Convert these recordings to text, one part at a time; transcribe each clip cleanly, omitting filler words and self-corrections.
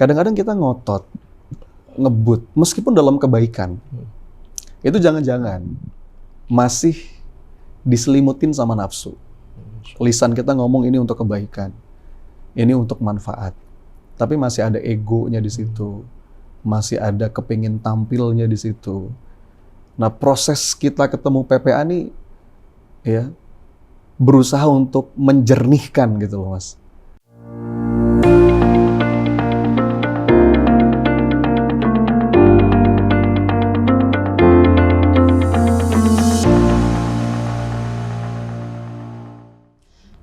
kadang-kadang kita ngotot, ngebut, meskipun dalam kebaikan. Itu jangan-jangan masih diselimutin sama nafsu. Lisan kita ngomong ini untuk kebaikan, ini untuk manfaat. Tapi masih ada egonya di situ, masih ada kepingin tampilnya di situ. Nah, proses kita ketemu PPA nih, ya, berusaha untuk menjernihkan gitu loh, Mas.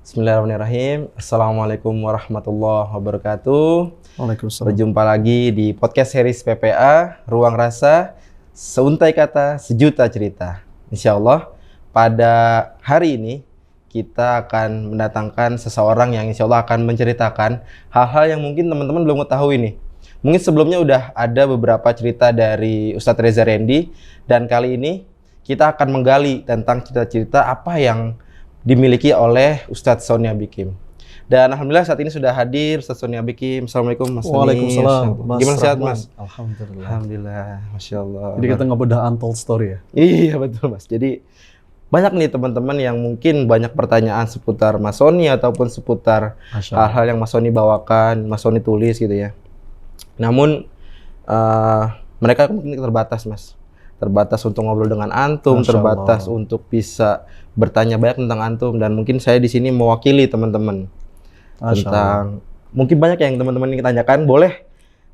Bismillahirrahmanirrahim. Assalamualaikum warahmatullahi wabarakatuh. Waalaikumsalam. Berjumpa lagi di podcast series PPA, Ruang Rasa, Seuntai Kata, Sejuta Cerita. Insya Allah, pada hari ini kita akan mendatangkan seseorang yang insya Allah akan menceritakan hal-hal yang mungkin teman-teman belum ketahui nih. Mungkin sebelumnya udah ada beberapa cerita dari Ustadz Reza Rendy, dan kali ini kita akan menggali tentang cerita-cerita apa yang dimiliki oleh Ustadz Sony Abikim. Dan alhamdulillah saat ini sudah hadir Ustadz Sony Abikim. Assalamualaikum Mas Sony. Waalaikumsalam. Gimana sehat Mas? Alhamdulillah. Alhamdulillah, Masya Allah. Jadi kita ngebedah untold story ya? Iya betul Mas. Jadi banyak nih teman-teman yang mungkin banyak pertanyaan seputar Mas Sony ataupun seputar hal-hal yang Mas Sony bawakan, Mas Sony tulis gitu ya. Namun mereka mungkin terbatas Mas. Terbatas untuk ngobrol dengan antum, terbatas untuk bisa bertanya banyak tentang antum, dan mungkin saya di sini mewakili teman-teman tentang mungkin banyak yang teman-teman ingin tanyakan. Boleh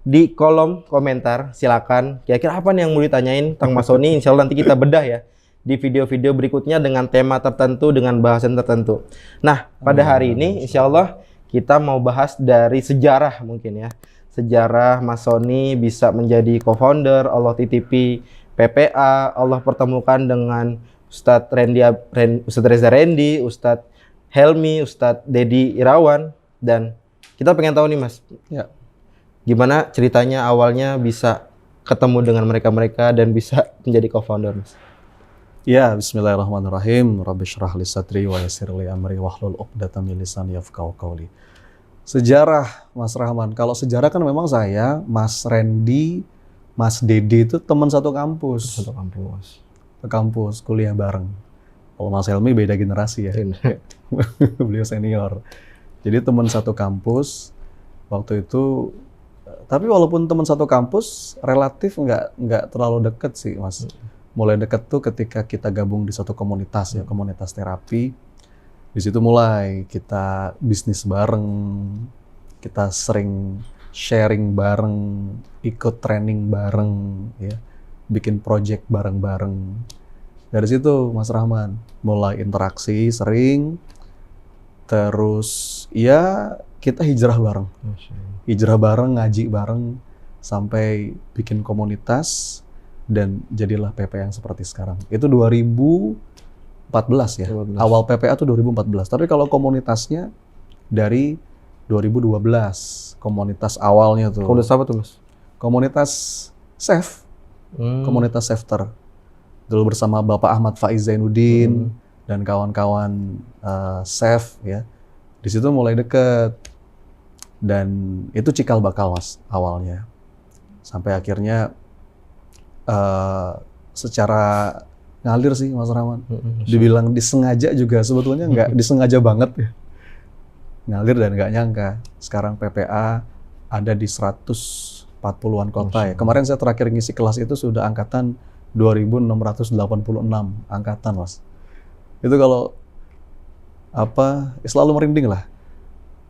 di kolom komentar, silakan kira-kira apa nih yang mau ditanyain tentang Mas Sony. Insya Allah nanti kita bedah ya di video-video berikutnya dengan tema tertentu, dengan bahasan tertentu. Nah, pada hari ini insya Allah kita mau bahas dari sejarah mungkin ya. Sejarah Mas Sony bisa menjadi co-founder, Allah titipi PPA, Allah pertemukan dengan Ustadz Reza Rendy, Ustadz Helmi, Ustadz Dedi Irawan, dan kita pengen tahu nih Mas, ya, gimana ceritanya awalnya bisa ketemu dengan mereka-mereka dan bisa menjadi co-founder Mas? Ya, bismillahirrahmanirrahim. Rabbi syrah li sadri wa yassir li amri wahlul 'uqdatam min lisani yafqahu qawli. Sejarah Mas Rahman, kalau sejarah kan memang saya, Mas Rendy, Mas Dedi itu teman satu kampus. Satu kampus. Ke kampus, kuliah bareng. Kalau Mas Helmi beda generasi ya. Beliau senior. Jadi teman satu kampus waktu itu. Tapi walaupun teman satu kampus, relatif nggak terlalu deket sih Mas. Mulai deket tuh ketika kita gabung di satu komunitas ya, komunitas terapi. Di situ mulai kita bisnis bareng, kita sering sharing bareng, ikut training bareng, ya, bikin project bareng-bareng. Dari situ Mas Rahman mulai interaksi sering, terus ya kita hijrah bareng, ngaji bareng, sampai bikin komunitas dan jadilah PPA yang seperti sekarang. Itu 2014 ya, 2014. Awal PPA tuh 2014. Tapi kalau komunitasnya dari 2012, komunitas awalnya tuh. Komunitas apa tuh Mas? Komunitas Chef, komunitas Chefter. Dulu bersama Bapak Ahmad Faiz Zainuddin dan kawan-kawan chef ya. Di situ mulai deket, dan itu cikal bakal Mas awalnya. Sampai akhirnya secara ngalir sih Mas Rahman. Dibilang disengaja juga sebetulnya nggak disengaja banget ya. Ngalir dan nggak nyangka sekarang PPA ada di 140-an kota ya. Kemarin saya terakhir ngisi kelas itu sudah angkatan 2686 angkatan Mas. Itu kalau apa selalu merinding lah.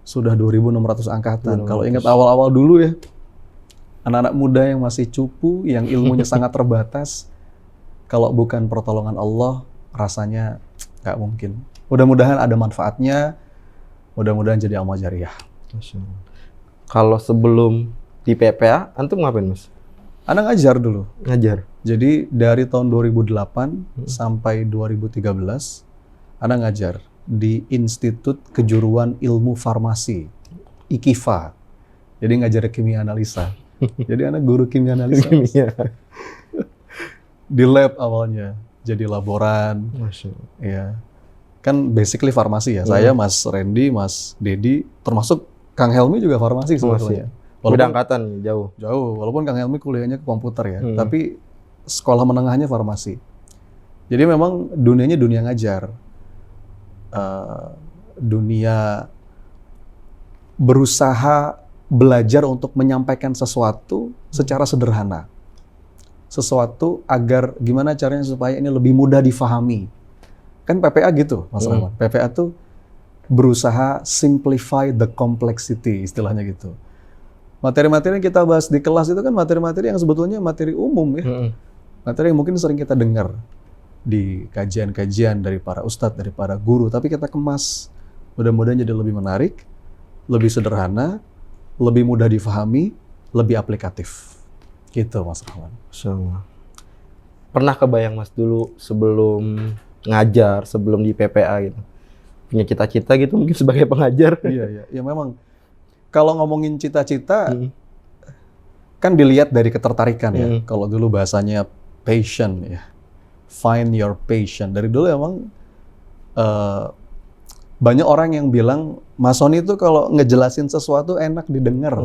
Sudah 2600 angkatan. Kalau ingat awal-awal dulu ya, anak-anak muda yang masih cupu, yang ilmunya sangat terbatas, kalau bukan pertolongan Allah rasanya nggak mungkin. Mudah-mudahan ada manfaatnya. Mudah-mudahan jadi amal jariah. Kalau sebelum di PPA, antum ngapain Mas? Ana ngajar dulu. Ngajar? Jadi dari tahun 2008 sampai 2013, Ana ngajar di Institut Kejuruan Ilmu Farmasi, IKIFA. Jadi ngajar kimia analisa. Jadi Ana guru kimia analisa. Di lab awalnya, jadi laboran. Masya Allah. Ya. Kan basically farmasi ya. Saya, Mas Rendy, Mas Dedi, termasuk Kang Helmi juga farmasi sebetulnya. Beda angkatan jauh. Jauh, walaupun Kang Helmi kuliahnya ke komputer ya, tapi sekolah menengahnya farmasi. Jadi memang dunianya dunia ngajar. Dunia berusaha belajar untuk menyampaikan sesuatu secara sederhana. Sesuatu agar gimana caranya supaya ini lebih mudah difahami. Kan PPA gitu, Mas Rahman. PPA tuh berusaha simplify the complexity, istilahnya gitu. Materi-materi yang kita bahas di kelas itu kan materi-materi yang sebetulnya materi umum ya. Materi yang mungkin sering kita dengar di kajian-kajian dari para ustadz, dari para guru, tapi kita kemas mudah-mudahan jadi lebih menarik, lebih sederhana, lebih mudah difahami, lebih aplikatif. Gitu Mas Rahman. Pernah kebayang Mas dulu sebelum ngajar, sebelum di PPA gitu, punya cita-cita gitu mungkin sebagai pengajar? Iya. Ya memang kalau ngomongin cita-cita kan dilihat dari ketertarikan ya. Kalau dulu bahasanya passion ya. Find your passion. Dari dulu emang banyak orang yang bilang Masoni itu kalau ngejelasin sesuatu enak didengar.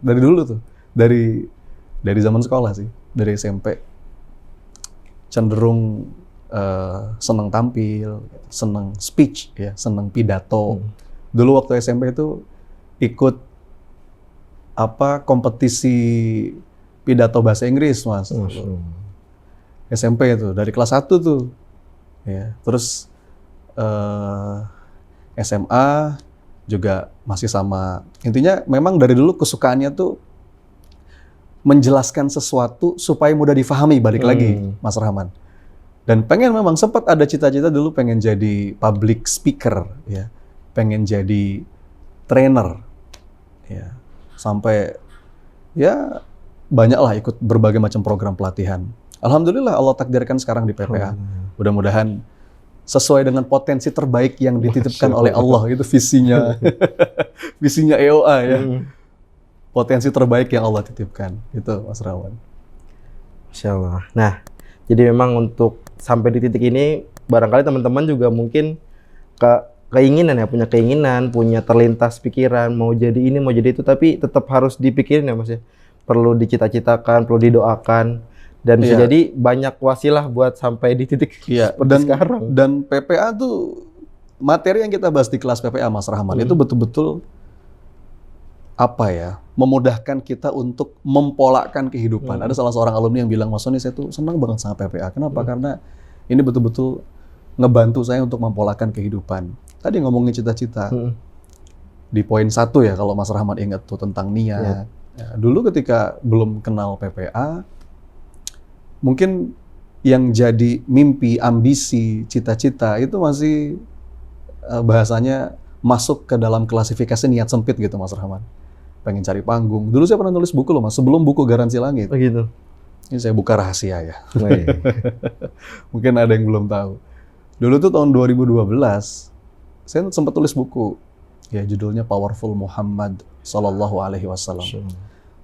Dari dulu tuh. Dari zaman sekolah sih. Dari SMP. Cenderung senang tampil, senang speech, ya, senang pidato. Dulu waktu SMP itu ikut kompetisi pidato bahasa Inggris, Mas. SMP itu dari kelas 1 tuh. Ya, terus SMA juga masih sama. Intinya memang dari dulu kesukaannya tuh menjelaskan sesuatu supaya mudah difahami, balik lagi Mas Rahman. Dan pengen memang sempat ada cita-cita dulu pengen jadi public speaker ya. Pengen jadi trainer. Ya. Sampai ya banyaklah ikut berbagai macam program pelatihan. Alhamdulillah Allah takdirkan sekarang di PPA. Mudah-mudahan sesuai dengan potensi terbaik yang dititipkan oleh Allah, itu visinya. Visinya EOA ya. Potensi terbaik yang Allah titipkan. Itu Mas Rahman. Masya Allah. Nah, jadi memang untuk sampai di titik ini barangkali teman-teman juga mungkin keinginan ya, punya keinginan, punya terlintas pikiran mau jadi ini, mau jadi itu, tapi tetap harus dipikirin ya Mas ya. Perlu dicita-citakan, perlu didoakan. Dan bisa jadi banyak wasilah buat sampai di titik seperti sekarang. Dan PPA tuh, materi yang kita bahas di kelas PPA Mas Rahman, itu betul-betul memudahkan kita untuk mempolakan kehidupan. Ada salah seorang alumni yang bilang, Mas Soni, saya tuh senang banget sama PPA. Kenapa? Karena ini betul-betul ngebantu saya untuk mempolakan kehidupan. Tadi ngomongin cita-cita. Di poin 1 ya, kalau Mas Rahman ingat tuh tentang niat. Ya, dulu ketika belum kenal PPA, mungkin yang jadi mimpi, ambisi, cita-cita itu masih bahasanya masuk ke dalam klasifikasi niat sempit gitu Mas Rahman. Pengen cari panggung. Dulu saya pernah nulis buku loh Mas, sebelum buku Garansi Langit. Oh gitu. Ini saya buka rahasia ya. Mungkin ada yang belum tahu. Dulu tuh tahun 2012, saya sempat tulis buku. Ya judulnya Powerful Muhammad Sallallahu Alaihi Wasallam.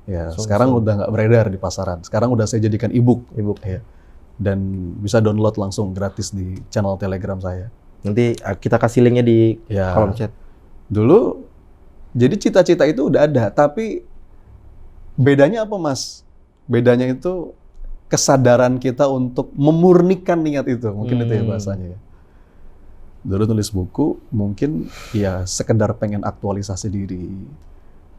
Ya, sekarang udah nggak beredar di pasaran. Sekarang udah saya jadikan e-book ya. Dan bisa download langsung gratis di channel Telegram saya. Nanti kita kasih linknya di kolom chat. Dulu, jadi cita-cita itu udah ada, tapi bedanya apa Mas? Bedanya itu kesadaran kita untuk memurnikan niat itu. Mungkin itu ya bahasanya ya. Dulu tulis buku, mungkin ya sekedar pengen aktualisasi diri.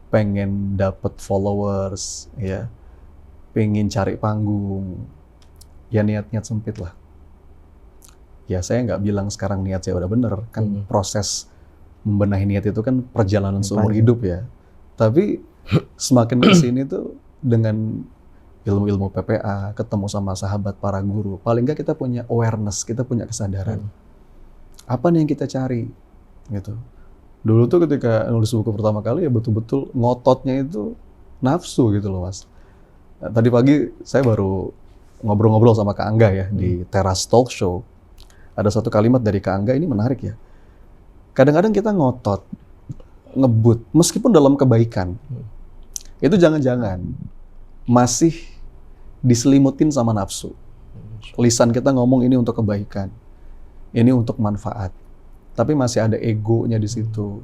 Pengen dapat followers, ya, pengen cari panggung, ya niat-niat sempit lah. Ya saya nggak bilang sekarang niat saya udah bener, kan proses membenahi niat itu kan perjalanan seumur hidup ya. Tapi semakin kesini tuh dengan ilmu-ilmu PPA, ketemu sama sahabat para guru, paling nggak kita punya awareness, kita punya kesadaran. Apa nih yang kita cari, gitu. Dulu tuh ketika nulis buku pertama kali ya betul-betul ngototnya itu nafsu gitu loh Mas. Nah, tadi pagi saya baru ngobrol-ngobrol sama Kak Angga ya di Teras Talk Show. Ada satu kalimat dari Kak Angga, ini menarik ya. Kadang-kadang kita ngotot, ngebut, meskipun dalam kebaikan. Itu jangan-jangan masih diselimutin sama nafsu. Lisan kita ngomong ini untuk kebaikan. Ini untuk manfaat. Tapi masih ada egonya di situ,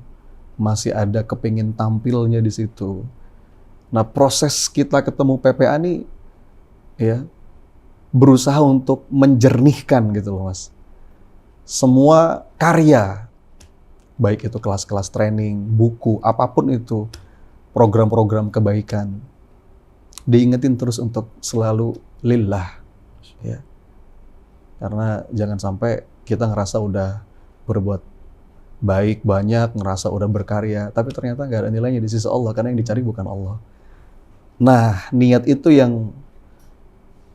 masih ada kepingin tampilnya di situ. Nah, proses kita ketemu PPA nih, ya, berusaha untuk menjernihkan gitu loh, Mas. Semua karya, baik itu kelas-kelas training, buku, apapun itu, program-program kebaikan, diingetin terus untuk selalu lillah, ya. Karena jangan sampai kita ngerasa udah berbuat baik banyak, ngerasa udah berkarya, tapi ternyata nggak ada nilainya di sisi Allah, karena yang dicari bukan Allah. Nah, niat itu yang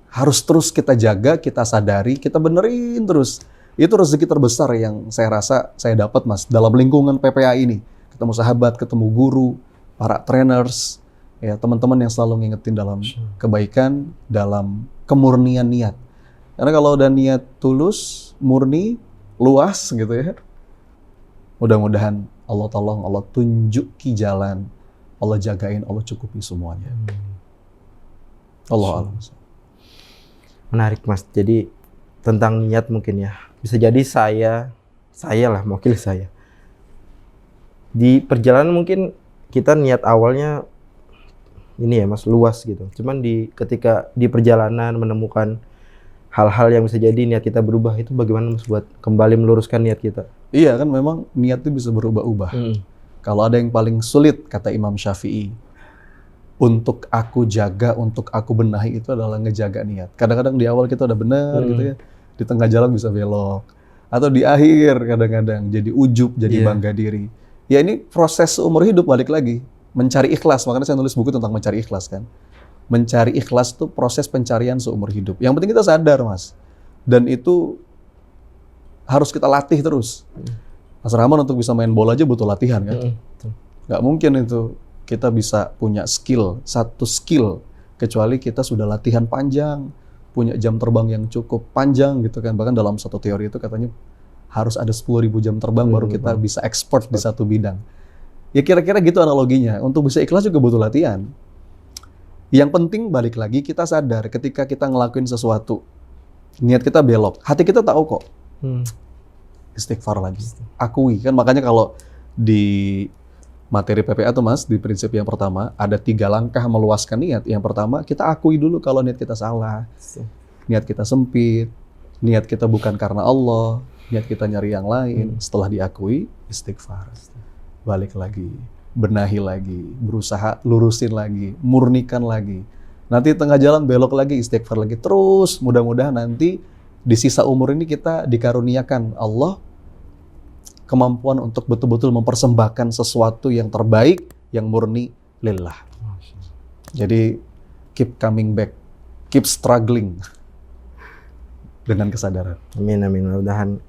harus terus kita jaga, kita sadari, kita benerin terus. Itu rezeki terbesar yang saya rasa saya dapat, Mas, dalam lingkungan PPA ini. Ketemu sahabat, ketemu guru, para trainers, ya, teman-teman yang selalu ngingetin dalam kebaikan, dalam kemurnian niat. Karena kalau udah niat tulus, murni, luas gitu ya, mudah-mudahan Allah tolong, Allah tunjuki jalan, Allah jagain, Allah cukupi semuanya. Allah alam. Menarik, Mas. Jadi tentang niat mungkin ya. Bisa jadi saya lah, mewakili saya. Di perjalanan mungkin kita niat awalnya ini ya, Mas, luas gitu. Cuman ketika di perjalanan menemukan hal-hal yang bisa jadi niat kita berubah, itu bagaimana, Mas, buat kembali meluruskan niat kita? Iya kan, memang niat itu bisa berubah-ubah. Kalau ada yang paling sulit, kata Imam Syafi'i, untuk aku jaga, untuk aku benahi, itu adalah ngejaga niat. Kadang-kadang di awal kita udah benar gitu ya, di tengah jalan bisa belok. Atau di akhir kadang-kadang jadi ujub, jadi bangga diri. Ya ini proses seumur hidup, balik lagi. Mencari ikhlas, makanya saya nulis buku tentang mencari ikhlas kan. Mencari ikhlas itu proses pencarian seumur hidup. Yang penting kita sadar, Mas. Dan itu harus kita latih terus. Mas Rahman untuk bisa main bola aja butuh latihan kan. Nggak mungkin itu kita bisa punya skill, satu skill, kecuali kita sudah latihan panjang, punya jam terbang yang cukup panjang gitu kan. Bahkan dalam satu teori itu katanya harus ada 10.000 jam terbang baru kita bisa ekspor di satu bidang. Ya kira-kira gitu analoginya. Untuk bisa ikhlas juga butuh latihan. Yang penting balik lagi kita sadar ketika kita ngelakuin sesuatu, niat kita belok, hati kita tahu kok. Istighfar lagi, akui kan. Makanya kalau di materi PPA tuh, Mas, di prinsip yang pertama ada 3 langkah meluaskan niat. Yang pertama, kita akui dulu kalau niat kita salah, niat kita sempit, niat kita bukan karena Allah, niat kita nyari yang lain. Setelah diakui, istighfar, balik lagi, benahi lagi, berusaha lurusin lagi, murnikan lagi. Nanti tengah jalan belok lagi, istighfar lagi. Terus mudah-mudahan nanti di sisa umur ini kita dikaruniakan Allah kemampuan untuk betul-betul mempersembahkan sesuatu yang terbaik, yang murni lillah. Jadi keep coming back, keep struggling dengan kesadaran. Amin, amin. Mudah-mudahan.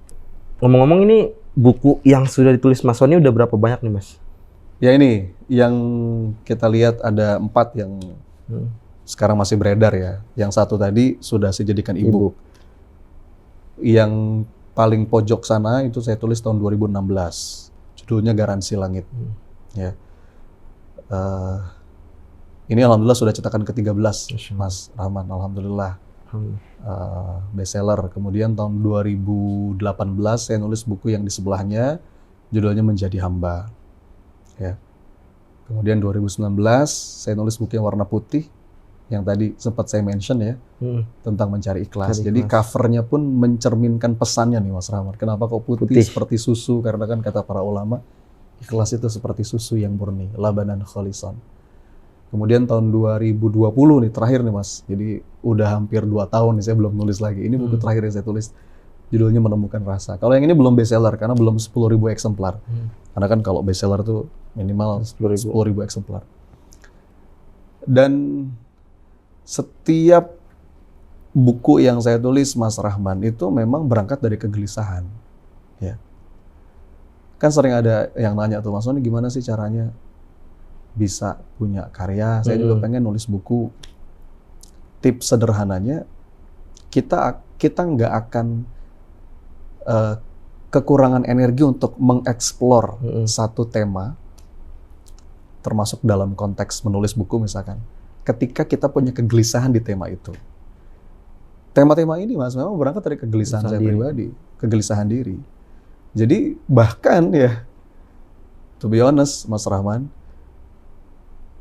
Ngomong-ngomong, ini buku yang sudah ditulis Mas Sony udah berapa banyak nih, Mas? Ya ini yang kita lihat ada 4 yang sekarang masih beredar ya. Yang 1 tadi sudah saya jadikan e-book. Yang paling pojok sana itu saya tulis tahun 2016. Judulnya Garansi Langit. Ya. Ini alhamdulillah sudah cetakan ke-13, Mas Rahman. Alhamdulillah. Bestseller. Kemudian tahun 2018 saya nulis buku yang di sebelahnya, judulnya Menjadi Hamba. Ya. Kemudian 2019 saya nulis buku yang warna putih, yang tadi sempat saya mention ya, tentang mencari ikhlas. Jadi covernya pun mencerminkan pesannya nih, Mas Rahmat. Kenapa kok putih seperti susu? Karena kan kata para ulama, ikhlas itu seperti susu yang murni, labanan khalisan. Kemudian tahun 2020 nih, terakhir nih, Mas. Jadi udah hampir 2 tahun nih saya belum nulis lagi. Ini buku terakhir yang saya tulis, judulnya Menemukan Rasa. Kalau yang ini belum bestseller karena belum 10.000 eksemplar. Karena kan kalau bestseller tuh minimal 10.000 eksemplar. Dan setiap buku yang saya tulis, Mas Rahman, itu memang berangkat dari kegelisahan. Ya. Kan sering ada yang nanya tuh, Mas Sony gimana sih caranya bisa punya karya? Saya juga pengen nulis buku. Tips sederhananya, kita nggak akan kekurangan energi untuk mengeksplor satu tema, termasuk dalam konteks menulis buku misalkan, ketika kita punya kegelisahan di tema itu. Tema-tema ini, Mas, memang berangkat dari kegelisahan saya pribadi, kegelisahan diri. Jadi bahkan ya, to be honest, Mas Rahman,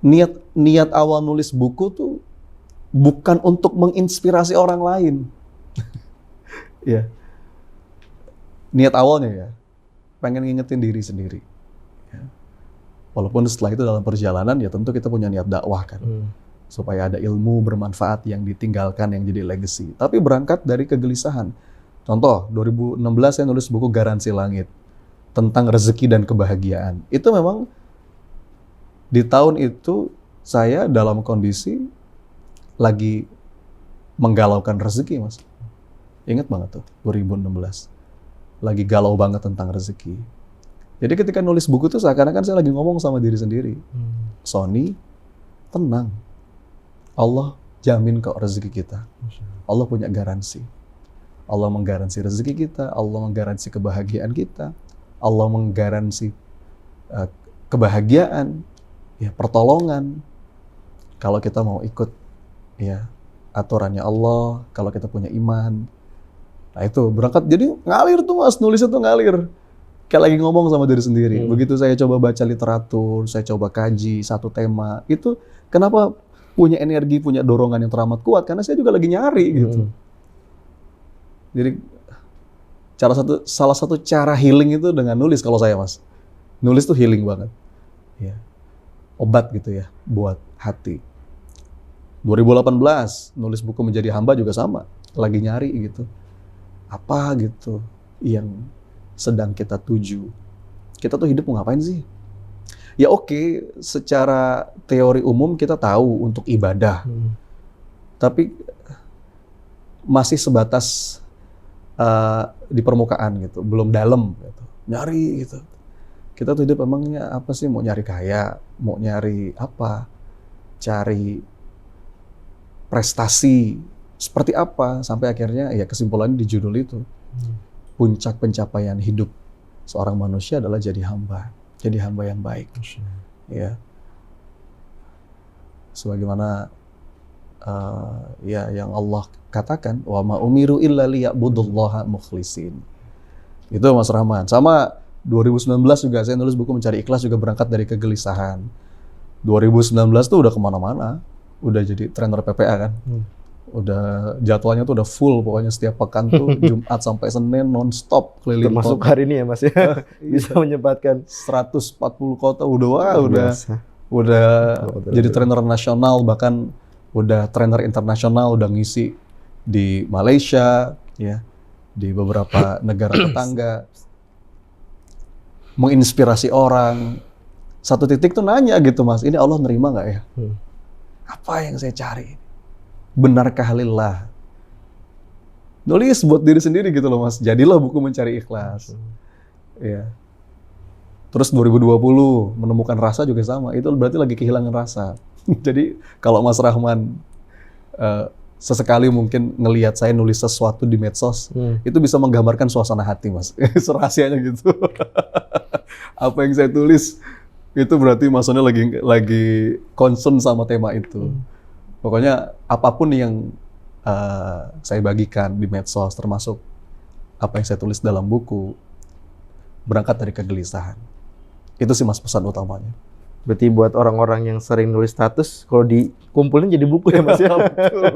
niat awal nulis buku tuh bukan untuk menginspirasi orang lain. Ya. Niat awalnya ya, pengen ngingetin diri sendiri. Ya. Walaupun setelah itu dalam perjalanan ya tentu kita punya niat dakwah kan. Supaya ada ilmu bermanfaat yang ditinggalkan yang jadi legacy. Tapi berangkat dari kegelisahan. Contoh, 2016 saya nulis buku Garansi Langit tentang rezeki dan kebahagiaan. Itu memang di tahun itu saya dalam kondisi lagi menggalaukan rezeki, Mas. Ingat banget tuh, 2016. Lagi galau banget tentang rezeki. Jadi ketika nulis buku tuh seakan-akan saya lagi ngomong sama diri sendiri. Sony, tenang. Allah jamin kok rezeki kita. Allah punya garansi. Allah menggaransi rezeki kita, Allah menggaransi kebahagiaan kita, Allah menggaransi kebahagiaan, ya pertolongan. Kalau kita mau ikut ya aturannya Allah, kalau kita punya iman. Nah itu berangkat, jadi ngalir tuh Mas, nulisnya tuh ngalir. Kayak lagi ngomong sama diri sendiri. Begitu saya coba baca literatur, saya coba kaji satu tema, itu kenapa punya energi, punya dorongan yang teramat kuat? Karena saya juga lagi nyari gitu. Jadi salah satu cara healing itu dengan nulis kalau saya Mas. Nulis tuh healing banget. Ya. Obat gitu ya buat hati. 2018 nulis buku Menjadi Hamba juga sama. Lagi nyari gitu. Apa gitu yang sedang kita tuju. Kita tuh hidup mau ngapain sih? Ya oke, secara teori umum kita tahu untuk ibadah. Tapi masih sebatas di permukaan gitu, belum dalam gitu. Nyari gitu. Kita tuh hidup emangnya apa sih? Mau nyari kaya, mau nyari apa? Cari prestasi seperti apa? Sampai akhirnya ya kesimpulannya di judul itu. Puncak pencapaian hidup seorang manusia adalah jadi hamba. Jadi hamba yang baik. Ya. Sebagaimana ya yang Allah katakan, wa ma umiru illa liya'budullaha mukhlisin. Itu Mas Rahman. Sama 2019 juga saya nulis buku Mencari Ikhlas juga berangkat dari kegelisahan. 2019 tuh udah kemana-mana, udah jadi trainer PPA kan. Udah jadwalnya tuh udah full, pokoknya setiap pekan tuh Jumat sampai Senin non-stop keliling termasuk kota. hari ini ya Mas ya. Bisa menyempatkan 140 kota udah jadi trainer nasional, bahkan udah trainer internasional, udah ngisi di Malaysia ya, di beberapa negara tetangga, menginspirasi orang. Satu titik tuh nanya gitu Mas, ini Allah nerima nggak ya? Apa yang saya cari? Benarkah lillah? Nulis buat diri sendiri gitu loh Mas. Jadilah buku Mencari Ikhlas. Ya. Terus 2020 menemukan rasa juga sama. Itu berarti lagi kehilangan rasa. Jadi kalau Mas Rahman sesekali mungkin ngelihat saya nulis sesuatu di medsos, itu bisa menggambarkan suasana hati Mas. Serahasianya gitu. Apa yang saya tulis itu berarti Mas Sony lagi concern sama tema itu. Pokoknya apapun yang saya bagikan di medsos, termasuk apa yang saya tulis dalam buku, berangkat dari kegelisahan. Itu sih Mas pesan utamanya. Berarti buat orang-orang yang sering nulis status, kalau dikumpulin jadi buku ya Mas ya? Betul.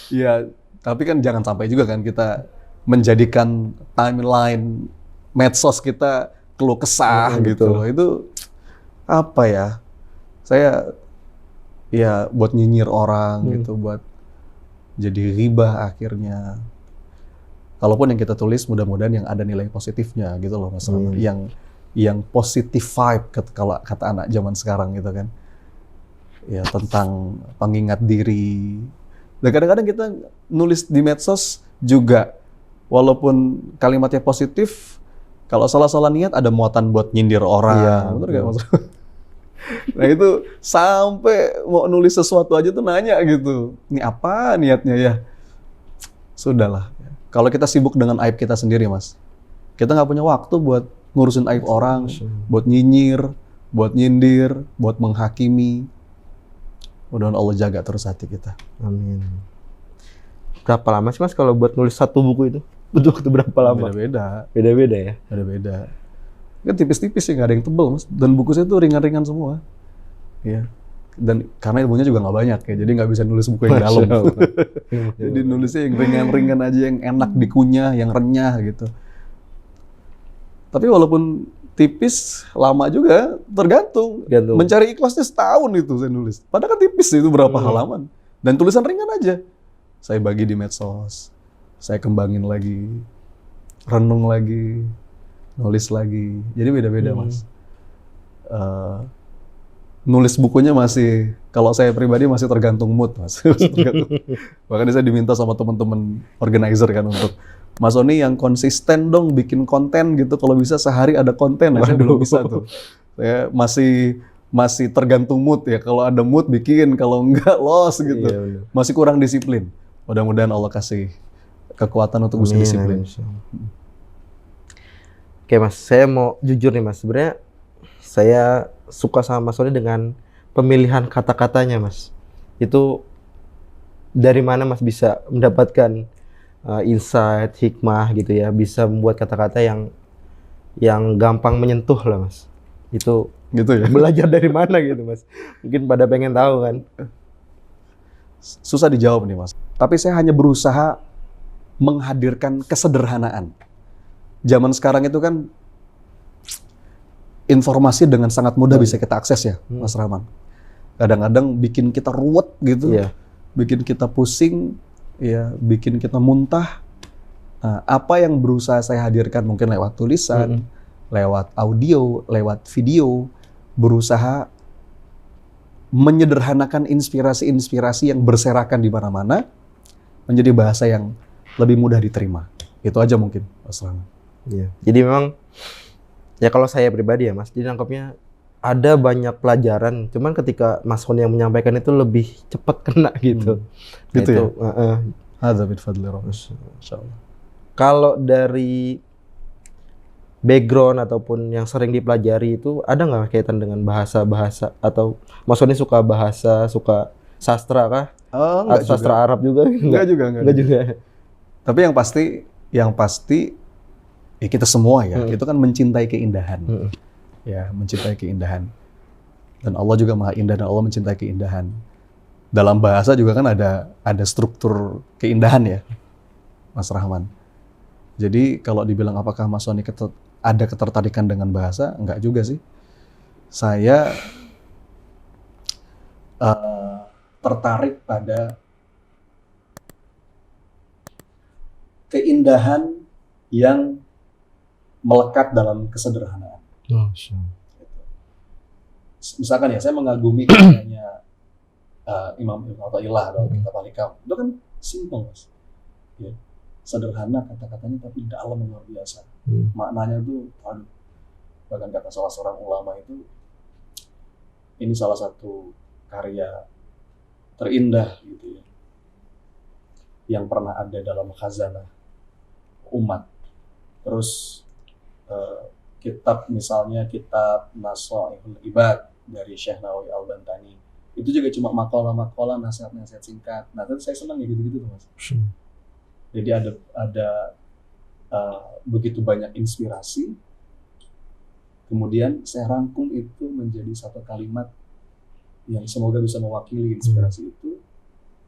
Iya, tapi kan jangan sampai juga kan kita menjadikan timeline medsos kita keluh kesah gitu loh. Itu apa ya? Saya ya buat nyinyir orang gitu, buat jadi ghibah akhirnya. Kalaupun yang kita tulis mudah-mudahan yang ada nilai positifnya gitu loh Mas Rahman. Yang positive vibe kalau kata anak zaman sekarang gitu kan. Ya tentang pengingat diri. Dan kadang-kadang kita nulis di medsos juga walaupun kalimatnya positif, kalau salah-salah niat ada muatan buat nyindir orang. Iya, betul nggak Mas? Nah itu sampai mau nulis sesuatu aja tuh nanya gitu, ini apa niatnya ya? Sudahlah. Kalau kita sibuk dengan aib kita sendiri Mas, kita nggak punya waktu buat ngurusin aib orang, buat nyinyir, buat nyindir, buat menghakimi. Mudah-mudahan Allah jaga terus hati kita. Amin. Berapa lama sih Mas kalau buat nulis satu buku itu? Butuh waktu berapa lama? Beda-beda. Beda-beda ya? Beda-beda. Kan tipis-tipis sih, nggak ada yang tebel Mas. Dan buku saya tuh ringan-ringan semua. Ya. Dan karena ilmunya juga nggak banyak ya, jadi nggak bisa nulis buku yang dalam. Jadi nulisnya yang ringan-ringan aja, yang enak dikunyah, yang renyah gitu. Tapi walaupun tipis, lama juga, tergantung. Mencari ikhlasnya setahun itu saya nulis. Padahal kan tipis itu berapa halaman. Dan tulisan ringan aja. Saya bagi di medsos, saya kembangin lagi, renung lagi, nulis lagi. Jadi beda-beda Mas. Nulis bukunya masih, kalau saya pribadi masih tergantung mood Mas. Bahkan saya diminta sama teman-teman organizer kan untuk, Mas Sony yang konsisten dong bikin konten gitu, kalau bisa sehari ada konten. Saya belum bisa tuh. Saya masih tergantung mood ya. Kalau ada mood bikin, kalau enggak loss gitu. Iya, masih kurang disiplin. Mudah-mudahan Allah kasih kekuatan untuk bisa disiplin. Oke Mas, saya mau jujur nih Mas. Sebenarnya saya suka sama Mas Sony dengan pemilihan kata-katanya Mas. Itu dari mana Mas bisa mendapatkan insight, hikmah gitu ya, bisa membuat kata-kata yang gampang menyentuh lah Mas. Itu gitu ya. Belajar dari mana gitu Mas? Mungkin pada pengen tahu kan. Susah dijawab nih Mas. Tapi saya hanya berusaha menghadirkan kesederhanaan. Zaman sekarang itu kan informasi dengan sangat mudah bisa kita akses ya, Mas Rahman. Kadang-kadang bikin kita ruwet gitu, bikin kita pusing, ya, bikin kita muntah. Nah, apa yang berusaha saya hadirkan mungkin lewat tulisan, lewat audio, lewat video, berusaha menyederhanakan inspirasi-inspirasi yang berserakan di mana-mana menjadi bahasa yang lebih mudah diterima. Itu aja mungkin, Mas Rahman. Iya. Jadi memang ya kalau saya pribadi ya Mas, jadi nangkepnya ada banyak pelajaran, cuman ketika Mas Sony yang menyampaikan itu lebih cepat kena gitu. Gitu itu, ya? Hadza min fadli Rabbih. Insyaallah. Kalau dari background ataupun yang sering dipelajari itu ada nggak kaitan dengan bahasa-bahasa, atau Mas Sony suka bahasa, suka sastra kah? Enggak sastra juga. Arab juga? Enggak juga. Tapi yang pasti ya kita semua ya, itu kan mencintai keindahan. Ya, mencintai keindahan. Dan Allah juga Maha Indah dan Allah mencintai keindahan. Dalam bahasa juga kan ada struktur keindahan ya, Mas Rahman. Jadi kalau dibilang apakah Mas Sony ada ketertarikan dengan bahasa, enggak juga sih. Saya tertarik pada keindahan yang melekat dalam kesederhanaan. Misalkan ya, saya mengagumi karyanya Imam Ibn Athaillah dalam kitab Al-Hikam. Itu kan simpel Mas. Ya. Sederhana kata-katanya tapi dalam luar biasa. Maknanya itu, bahkan kata salah seorang ulama itu, ini salah satu karya terindah gitu ya, yang pernah ada dalam khazanah umat. Terus kitab misalnya kitab Nasaihul Ibad dari Syekh Nawawi Al-Bantani, itu juga cuma makalah-makalah, nasihat-nasihat singkat. Nah, itu saya senang ya gitu-gitu tuh Mas. Jadi ada begitu banyak inspirasi, kemudian saya rangkum itu menjadi satu kalimat yang semoga bisa mewakili inspirasi itu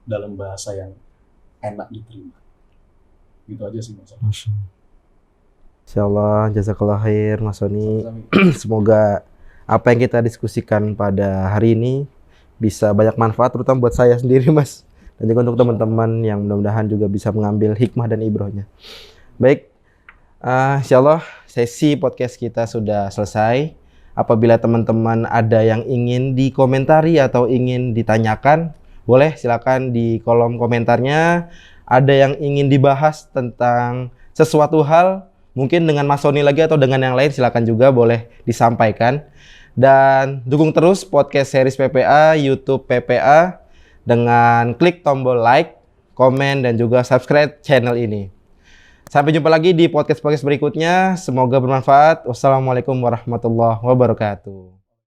dalam bahasa yang enak diterima. Gitu aja sih Mas. Insyaallah, jazakallah khair Mas Sony. Semoga apa yang kita diskusikan pada hari ini bisa banyak manfaat, terutama buat saya sendiri Mas, dan juga untuk teman-teman yang mudah-mudahan juga bisa mengambil hikmah dan ibrahnya. Baik, insyaallah sesi podcast kita sudah selesai. Apabila teman-teman ada yang ingin dikomentari atau ingin ditanyakan, boleh silakan di kolom komentarnya. Ada yang ingin dibahas tentang sesuatu hal, mungkin dengan Mas Sony lagi atau dengan yang lain, silakan juga boleh disampaikan. Dan dukung terus podcast series PPA, YouTube PPA dengan klik tombol like, komen, dan juga subscribe channel ini. Sampai jumpa lagi di podcast-podcast berikutnya. Semoga bermanfaat. Wassalamualaikum warahmatullahi wabarakatuh.